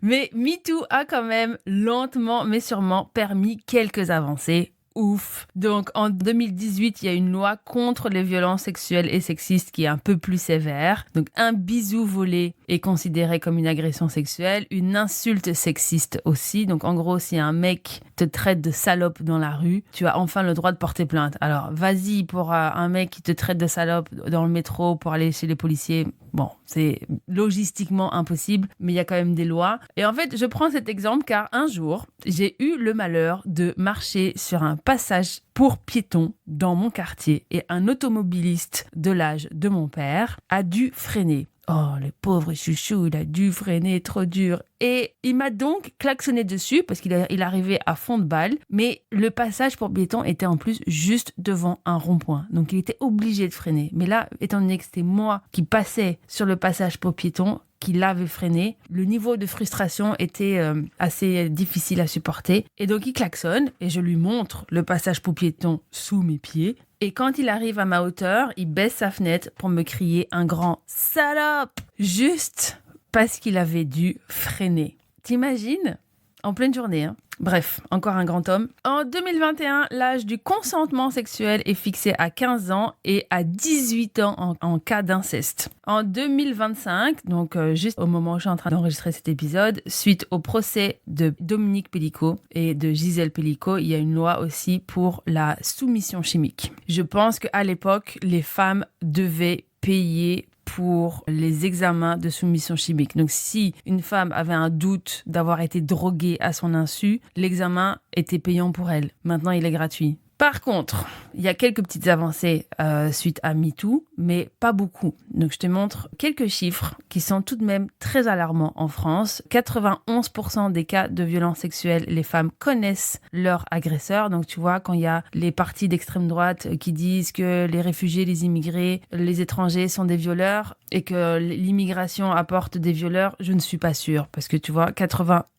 Mais MeToo a quand même lentement mais sûrement permis quelques avancées. Ouf. Donc, en 2018, il y a une loi contre les violences sexuelles et sexistes qui est un peu plus sévère. Donc, un bisou volé est considéré comme une agression sexuelle, une insulte sexiste aussi. Donc, en gros, si un mec te traite de salope dans la rue, tu as enfin le droit de porter plainte. Alors, vas-y pour un mec qui te traite de salope dans le métro pour aller chez les policiers. Bon, c'est logistiquement impossible, mais il y a quand même des lois. Et en fait, je prends cet exemple car un jour, j'ai eu le malheur de marcher sur un passage pour piétons dans mon quartier et un automobiliste de l'âge de mon père a dû freiner. Oh, le pauvre chouchou, il a dû freiner trop dur. Et il m'a donc klaxonné dessus parce qu'il arrivait à fond de balle. Mais le passage pour piétons était en plus juste devant un rond-point. Donc il était obligé de freiner. Mais là, étant donné que c'était moi qui passais sur le passage pour piétons, qui l'avait freiné, le niveau de frustration était assez difficile à supporter. Et donc il klaxonne et je lui montre le passage pour piétons sous mes pieds. Et quand il arrive à ma hauteur, il baisse sa fenêtre pour me crier un grand « salope !» juste parce qu'il avait dû freiner. T'imagines ? En pleine journée, hein. Bref, encore un grand homme. En 2021, l'âge du consentement sexuel est fixé à 15 ans et à 18 ans en cas d'inceste. En 2025, donc juste au moment où je suis en train d'enregistrer cet épisode, suite au procès de Dominique Pellicot et de Gisèle Pellicot, il y a une loi aussi pour la soumission chimique. Je pense qu'à l'époque, les femmes devaient payer pour les examens de soumission chimique. Donc, si une femme avait un doute d'avoir été droguée à son insu, l'examen était payant pour elle. Maintenant, il est gratuit. Par contre, il y a quelques petites avancées suite à MeToo, mais pas beaucoup. Donc, je te montre quelques chiffres qui sont tout de même très alarmants en France. 91% des cas de violences sexuelles, les femmes connaissent leur agresseur. Donc, tu vois, quand il y a les partis d'extrême droite qui disent que les réfugiés, les immigrés, les étrangers sont des violeurs et que l'immigration apporte des violeurs, je ne suis pas sûre. Parce que tu vois,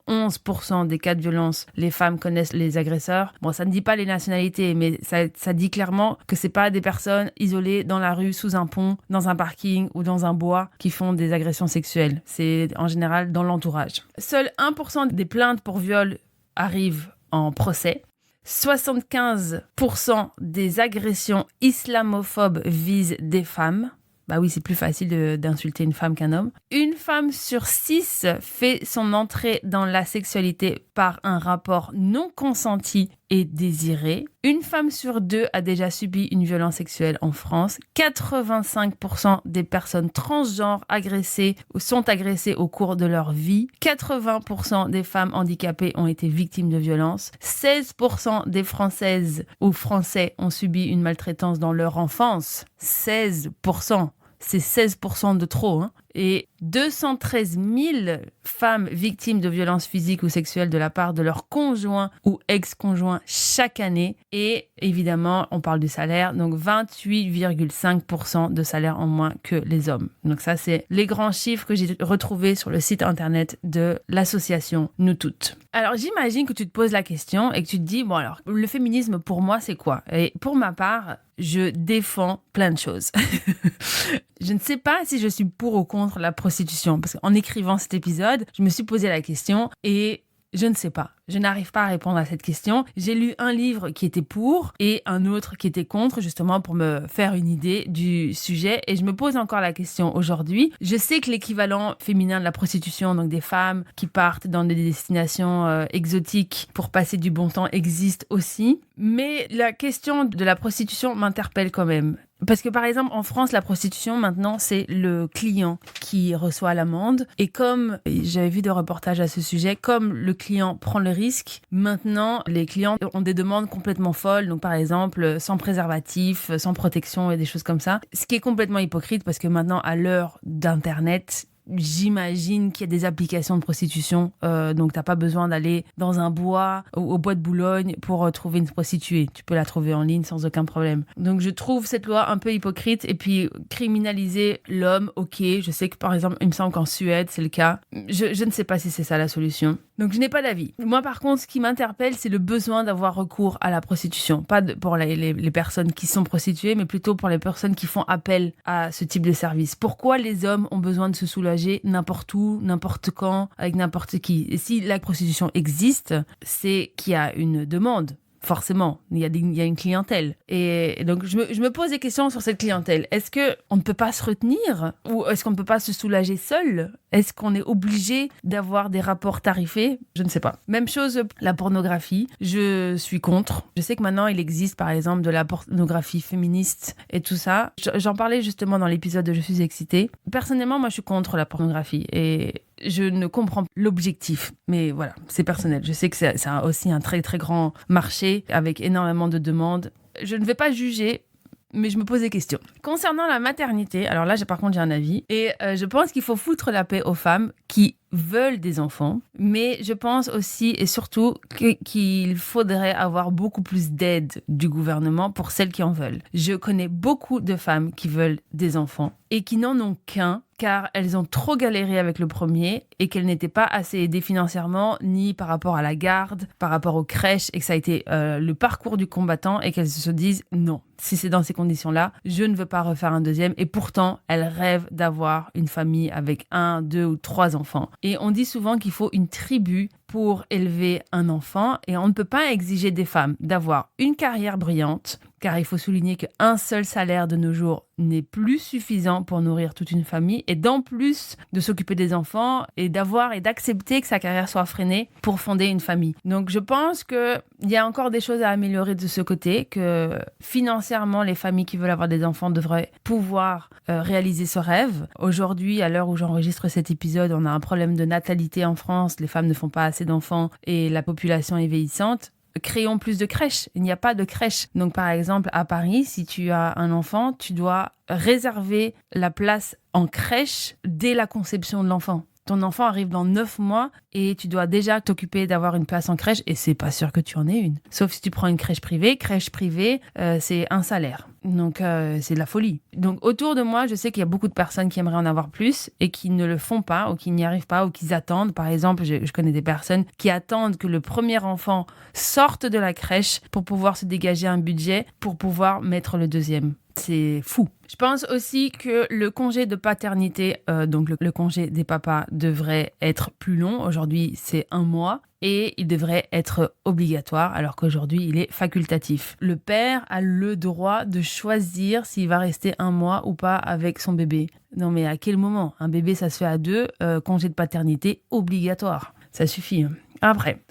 11% des cas de violence, les femmes connaissent les agresseurs. Bon, ça ne dit pas les nationalités, mais ça dit clairement que c'est pas des personnes isolées dans la rue, sous un pont, dans un parking ou dans un bois qui font des agressions sexuelles. C'est en général dans l'entourage. Seul 1% des plaintes pour viol arrivent en procès. 75% des agressions islamophobes visent des femmes. Bah oui, c'est plus facile d'insulter une femme qu'un homme. Une femme sur 6 fait son entrée dans la sexualité par un rapport non consenti et désiré. Une femme sur 2 a déjà subi une violence sexuelle en France. 85% des personnes transgenres agressées ou sont agressées au cours de leur vie. 80% des femmes handicapées ont été victimes de violences. 16% des Françaises ou Français ont subi une maltraitance dans leur enfance. 16%. C'est 16% de trop, hein. Et 213 000 femmes victimes de violences physiques ou sexuelles de la part de leur conjoint ou ex-conjoint chaque année. Et évidemment, on parle du salaire, donc 28,5% de salaire en moins que les hommes. Donc ça, c'est les grands chiffres que j'ai retrouvés sur le site internet de l'association Nous Toutes. Alors, j'imagine que tu te poses la question et que tu te dis, bon alors, le féminisme pour moi, c'est quoi ? Et pour ma part, je défends plein de choses. Je ne sais pas si je suis pour ou contre la prostitution, parce qu'en écrivant cet épisode, je me suis posé la question et je ne sais pas. Je n'arrive pas à répondre à cette question. J'ai lu un livre qui était pour et un autre qui était contre, justement pour me faire une idée du sujet. Et je me pose encore la question aujourd'hui. Je sais que l'équivalent féminin de la prostitution, donc des femmes qui partent dans des destinations exotiques pour passer du bon temps, existe aussi. Mais la question de la prostitution m'interpelle quand même. Parce que par exemple, en France, la prostitution, maintenant, c'est le client qui reçoit l'amende. Et comme, j'avais vu des reportages à ce sujet, comme le client prend le risque, maintenant, les clients ont des demandes complètement folles. Donc par exemple, sans préservatif, sans protection et des choses comme ça. Ce qui est complètement hypocrite parce que maintenant, à l'heure d'Internet, j'imagine qu'il y a des applications de prostitution. Donc, t'as pas besoin d'aller dans un bois ou au bois de Boulogne pour trouver une prostituée. Tu peux la trouver en ligne sans aucun problème. Donc, je trouve cette loi un peu hypocrite. Et puis, criminaliser l'homme, ok. Je sais que, par exemple, il me semble qu'en Suède, c'est le cas. Je ne sais pas si c'est ça la solution. Donc, je n'ai pas d'avis. Moi, par contre, ce qui m'interpelle, c'est le besoin d'avoir recours à la prostitution. Pas pour les personnes qui sont prostituées, mais plutôt pour les personnes qui font appel à ce type de service. Pourquoi les hommes ont besoin de se soulager n'importe où, n'importe quand, avec n'importe qui? Et si la prostitution existe, c'est qu'il y a une demande. Forcément, il y a une clientèle. Et donc, je me pose des questions sur cette clientèle. Est-ce qu'on ne peut pas se retenir? Ou est-ce qu'on ne peut pas se soulager seul? Est-ce qu'on est obligé d'avoir des rapports tarifés? Je ne sais pas. Même chose, la pornographie. Je suis contre. Je sais que maintenant, il existe, par exemple, de la pornographie féministe et tout ça. J'en parlais justement dans l'épisode de Je suis excitée. Personnellement, moi, je suis contre la pornographie. Et je ne comprends pas l'objectif. Mais voilà, c'est personnel. Je sais que c'est aussi un très, très grand marché avec énormément de demandes. Je ne vais pas juger, mais je me pose des questions. Concernant la maternité, alors là, par contre, j'ai un avis. Et je pense qu'il faut foutre la paix aux femmes qui veulent des enfants. Mais je pense aussi et surtout qu'il faudrait avoir beaucoup plus d'aide du gouvernement pour celles qui en veulent. Je connais beaucoup de femmes qui veulent des enfants et qui n'en ont qu'un, car elles ont trop galéré avec le premier et qu'elles n'étaient pas assez aidées financièrement, ni par rapport à la garde, par rapport aux crèches, et que ça a été le parcours du combattant et qu'elles se disent non, si c'est dans ces conditions-là, je ne veux pas refaire un deuxième. Et pourtant, elles rêvent d'avoir une famille avec 1, 2 ou 3 enfants. Et on dit souvent qu'il faut une tribu pour élever un enfant et on ne peut pas exiger des femmes d'avoir une carrière brillante, car il faut souligner qu'un seul salaire de nos jours n'est plus suffisant pour nourrir toute une famille et d'en plus de s'occuper des enfants et d'avoir et d'accepter que sa carrière soit freinée pour fonder une famille. Donc je pense qu'il y a encore des choses à améliorer de ce côté, que financièrement les familles qui veulent avoir des enfants devraient pouvoir réaliser ce rêve. Aujourd'hui, à l'heure où j'enregistre cet épisode, on a un problème de natalité en France, les femmes ne font pas assez d'enfants et la population est vieillissante. Créons plus de crèches. Il n'y a pas de crèches. Donc, par exemple, à Paris, si tu as un enfant, tu dois réserver la place en crèche dès la conception de l'enfant. Ton enfant arrive dans 9 mois et tu dois déjà t'occuper d'avoir une place en crèche et c'est pas sûr que tu en aies une. Sauf si tu prends une crèche privée. Crèche privée, c'est un salaire. Donc, c'est de la folie. Donc, autour de moi, je sais qu'il y a beaucoup de personnes qui aimeraient en avoir plus et qui ne le font pas ou qui n'y arrivent pas ou qui attendent. Par exemple, je connais des personnes qui attendent que le premier enfant sorte de la crèche pour pouvoir se dégager un budget pour pouvoir mettre le deuxième. C'est fou. Je pense aussi que le congé de paternité, donc le congé des papas, devrait être plus long. Aujourd'hui, c'est 1 mois. Et il devrait être obligatoire, alors qu'aujourd'hui, il est facultatif. Le père a le droit de choisir s'il va rester 1 mois ou pas avec son bébé. Non, mais à quel moment? Un bébé, ça se fait à 2, congé de paternité obligatoire. Ça suffit. Après,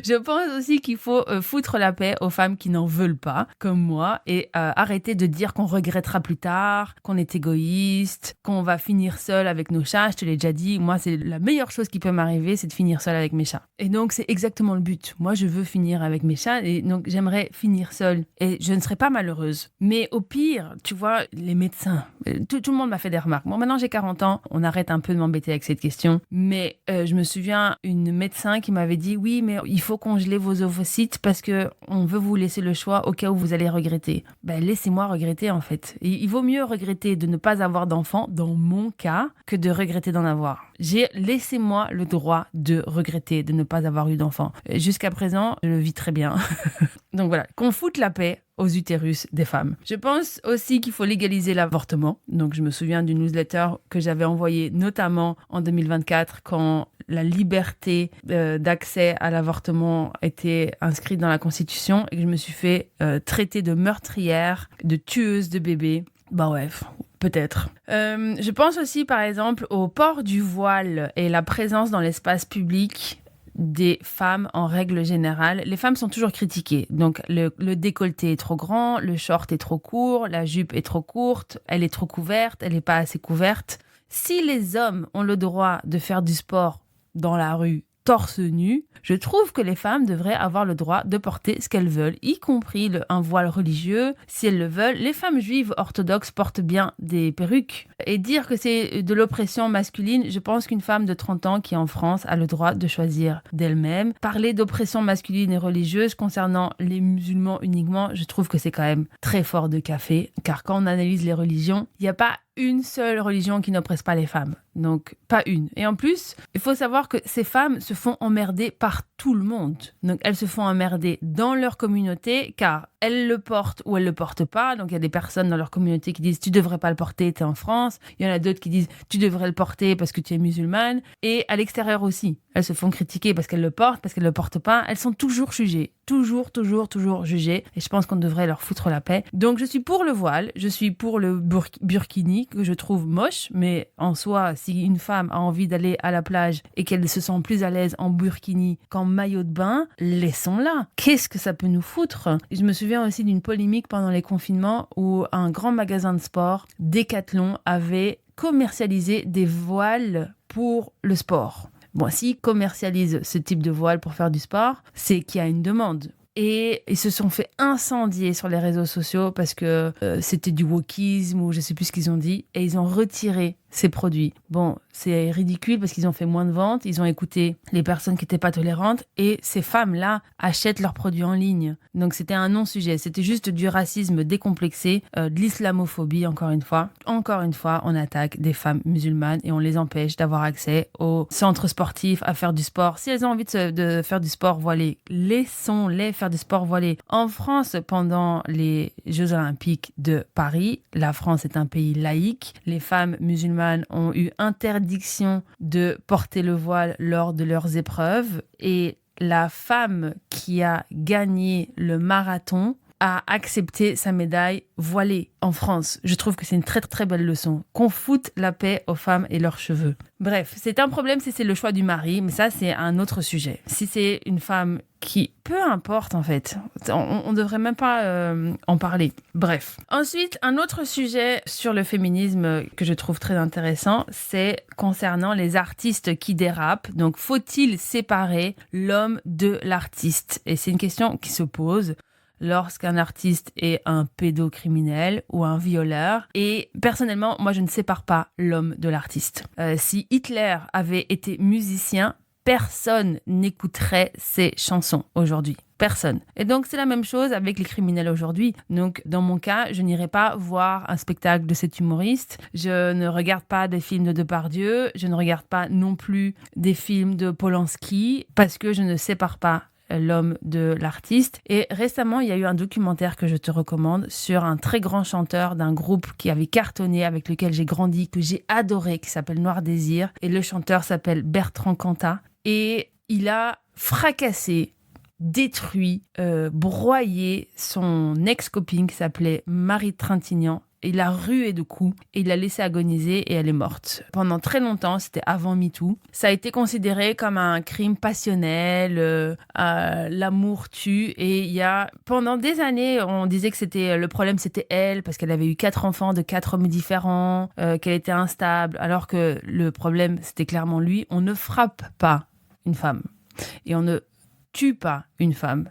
je pense aussi qu'il faut foutre la paix aux femmes qui n'en veulent pas, comme moi, et arrêter de dire qu'on regrettera plus tard, qu'on est égoïste, qu'on va finir seul avec nos chats. Je te l'ai déjà dit, moi, c'est la meilleure chose qui peut m'arriver, c'est de finir seul avec mes chats. Et donc, c'est exactement le but. Moi, je veux finir avec mes chats, et donc j'aimerais finir seule. Et je ne serais pas malheureuse. Mais au pire, tu vois, les médecins, tout le monde m'a fait des remarques. Bon, maintenant, j'ai 40 ans, on arrête un peu de m'embêter avec cette question. Mais je me souviens, une médecin qui m'avait dit oui, mais il faut congeler vos ovocytes parce que on veut vous laisser le choix au cas où vous allez regretter. Ben, laissez-moi regretter en fait. Et il vaut mieux regretter de ne pas avoir d'enfant dans mon cas que de regretter d'en avoir. Laissez-moi le droit de regretter de ne pas avoir eu d'enfant. Jusqu'à présent, je le vis très bien. Donc voilà, qu'on foute la paix aux utérus des femmes. Je pense aussi qu'il faut légaliser l'avortement. Donc je me souviens d'une newsletter que j'avais envoyée notamment en 2024 quand la liberté d'accès à l'avortement était inscrite dans la Constitution et que je me suis fait traiter de meurtrière, de tueuse de bébés. Bah ouais, peut-être. Je pense aussi par exemple au port du voile et la présence dans l'espace public des femmes en règle générale. Les femmes sont toujours critiquées. Donc le décolleté est trop grand, le short est trop court, la jupe est trop courte, elle est trop couverte, elle n'est pas assez couverte. Si les hommes ont le droit de faire du sport dans la rue torse nu, je trouve que les femmes devraient avoir le droit de porter ce qu'elles veulent, y compris un voile religieux, si elles le veulent. Les femmes juives orthodoxes portent bien des perruques. Et dire que c'est de l'oppression masculine, je pense qu'une femme de 30 ans qui est en France a le droit de choisir d'elle-même. Parler d'oppression masculine et religieuse concernant les musulmans uniquement, je trouve que c'est quand même très fort de café, car quand on analyse les religions, il n'y a pas une seule religion qui n'oppresse pas les femmes. Donc, pas une. Et en plus, il faut savoir que ces femmes se font emmerder par tout le monde. Donc, elles se font emmerder dans leur communauté, car elles le portent ou elles le portent pas. Donc, il y a des personnes dans leur communauté qui disent « tu devrais pas le porter, tu es en France ». Il y en a d'autres qui disent « tu devrais le porter parce que tu es musulmane ». Et à l'extérieur aussi, elles se font critiquer parce qu'elles le portent, parce qu'elles le portent pas. Elles sont toujours jugées. Toujours jugées. Et je pense qu'on devrait leur foutre la paix. Donc, je suis pour le voile, je suis pour le burkini, que je trouve moche, mais en soi, si une femme a envie d'aller à la plage et qu'elle se sent plus à l'aise en burkini qu'en maillot de bain, laissons-la. Qu'est-ce que ça peut nous foutre? Je me souviens aussi d'une polémique pendant les confinements où un grand magasin de sport, Decathlon, avait commercialisé des voiles pour le sport. Bon, s'ils commercialisent ce type de voile pour faire du sport, c'est qu'il y a une demande. Et ils se sont fait incendier sur les réseaux sociaux parce que c'était du wokisme ou je sais plus ce qu'ils ont dit. Et ils ont retiré ces produits. Bon, c'est ridicule parce qu'ils ont fait moins de ventes. Ils ont écouté les personnes qui n'étaient pas tolérantes. Et ces femmes-là achètent leurs produits en ligne. Donc c'était un non-sujet. C'était juste du racisme décomplexé, de l'islamophobie encore une fois. Encore une fois, on attaque des femmes musulmanes et on les empêche d'avoir accès aux centres sportifs, à faire du sport. Si elles ont envie de faire du sport voilé, laissons-les faire du sport voilé. En France, pendant les Jeux Olympiques de Paris, la France est un pays laïque. Les femmes musulmanes ont eu interdiction de porter le voile lors de leurs épreuves. Et la femme qui a gagné le marathon a accepté sa médaille voilée en France. Je trouve que c'est une très très belle leçon. Qu'on foute la paix aux femmes et leurs cheveux. Bref, c'est un problème si c'est le choix du mari, mais ça c'est un autre sujet. Si c'est une femme qui, peu importe en fait, on devrait même pas en parler. Bref. Ensuite, un autre sujet sur le féminisme que je trouve très intéressant, c'est concernant les artistes qui dérapent. Donc, faut-il séparer l'homme de l'artiste? Et c'est une question qui se pose lorsqu'un artiste est un pédocriminel ou un violeur. Et personnellement, moi, je ne sépare pas l'homme de l'artiste. Si Hitler avait été musicien, personne n'écouterait ses chansons aujourd'hui. Personne. Et donc, c'est la même chose avec les criminels aujourd'hui. Donc, dans mon cas, je n'irai pas voir un spectacle de cet humoriste. Je ne regarde pas des films de Depardieu. Je ne regarde pas non plus des films de Polanski parce que je ne sépare pas l'homme de l'artiste. Et récemment, il y a eu un documentaire que je te recommande sur un très grand chanteur d'un groupe qui avait cartonné, avec lequel j'ai grandi, que j'ai adoré, qui s'appelle Noir Désir. Et le chanteur s'appelle Bertrand Cantat. Et il a fracassé, détruit, broyé son ex-copine qui s'appelait Marie Trintignant. Il l'a ruée de coups et il l'a laissée agoniser et elle est morte. Pendant très longtemps, c'était avant MeToo, ça a été considéré comme un crime passionnel, l'amour tue. Et pendant des années, on disait que le problème c'était elle parce qu'elle avait eu 4 enfants de 4 hommes différents, qu'elle était instable, alors que le problème c'était clairement lui. On ne frappe pas une femme et on ne tue pas une femme.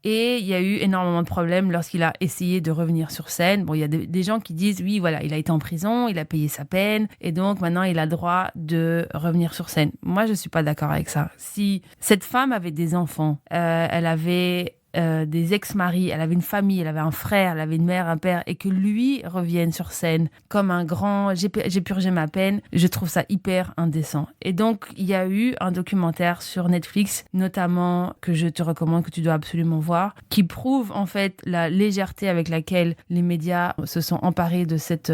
Et il y a eu énormément de problèmes lorsqu'il a essayé de revenir sur scène. Bon, il y a des gens qui disent, oui, voilà, il a été en prison, il a payé sa peine, et donc maintenant il a le droit de revenir sur scène. Moi, je ne suis pas d'accord avec ça. Si cette femme avait des enfants, elle avait des ex-maris, elle avait une famille, elle avait un frère, elle avait une mère, un père, et que lui revienne sur scène comme un grand « j'ai purgé ma peine », je trouve ça hyper indécent. Et donc, il y a eu un documentaire sur Netflix, notamment, que je te recommande, que tu dois absolument voir, qui prouve en fait la légèreté avec laquelle les médias se sont emparés de cette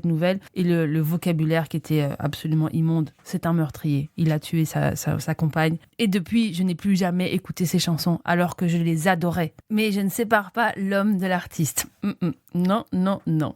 nouvelle et le vocabulaire qui était absolument immonde. C'est un meurtrier. Il a tué sa compagne. Et depuis, je n'ai plus jamais écouté ses chansons, alors que je les adorais. Mais je ne sépare pas l'homme de l'artiste. Non.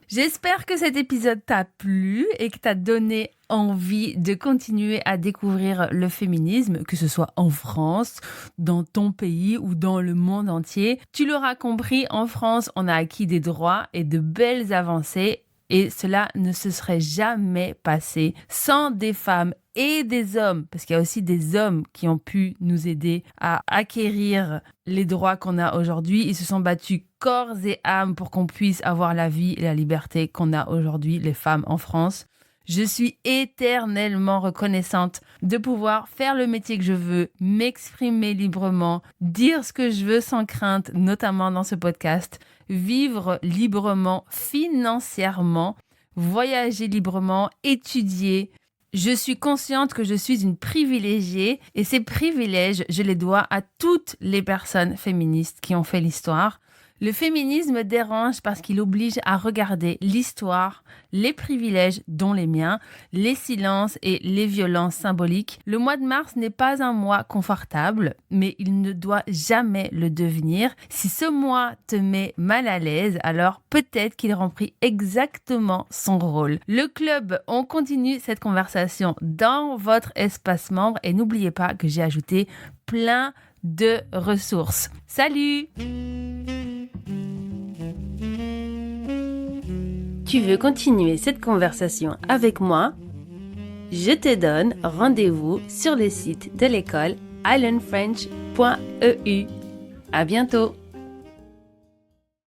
J'espère que cet épisode t'a plu et que t'a donné envie de continuer à découvrir le féminisme, que ce soit en France, dans ton pays ou dans le monde entier. Tu l'auras compris, en France, on a acquis des droits et de belles avancées. Et cela ne se serait jamais passé sans des femmes et des hommes, parce qu'il y a aussi des hommes qui ont pu nous aider à acquérir les droits qu'on a aujourd'hui. Ils se sont battus corps et âme pour qu'on puisse avoir la vie et la liberté qu'on a aujourd'hui, les femmes en France. Je suis éternellement reconnaissante de pouvoir faire le métier que je veux, m'exprimer librement, dire ce que je veux sans crainte, notamment dans ce podcast, vivre librement, financièrement, voyager librement, étudier. Je suis consciente que je suis une privilégiée et ces privilèges, je les dois à toutes les personnes féministes qui ont fait l'histoire. Le féminisme dérange parce qu'il oblige à regarder l'histoire, les privilèges dont les miens, les silences et les violences symboliques. Le mois de mars n'est pas un mois confortable, mais il ne doit jamais le devenir. Si ce mois te met mal à l'aise, alors peut-être qu'il remplit exactement son rôle. Le club, on continue cette conversation dans votre espace membre et n'oubliez pas que j'ai ajouté plein de ressources. Salut! Tu veux continuer cette conversation avec moi? Je te donne rendez-vous sur le site de l'école islandfrench.eu. À bientôt!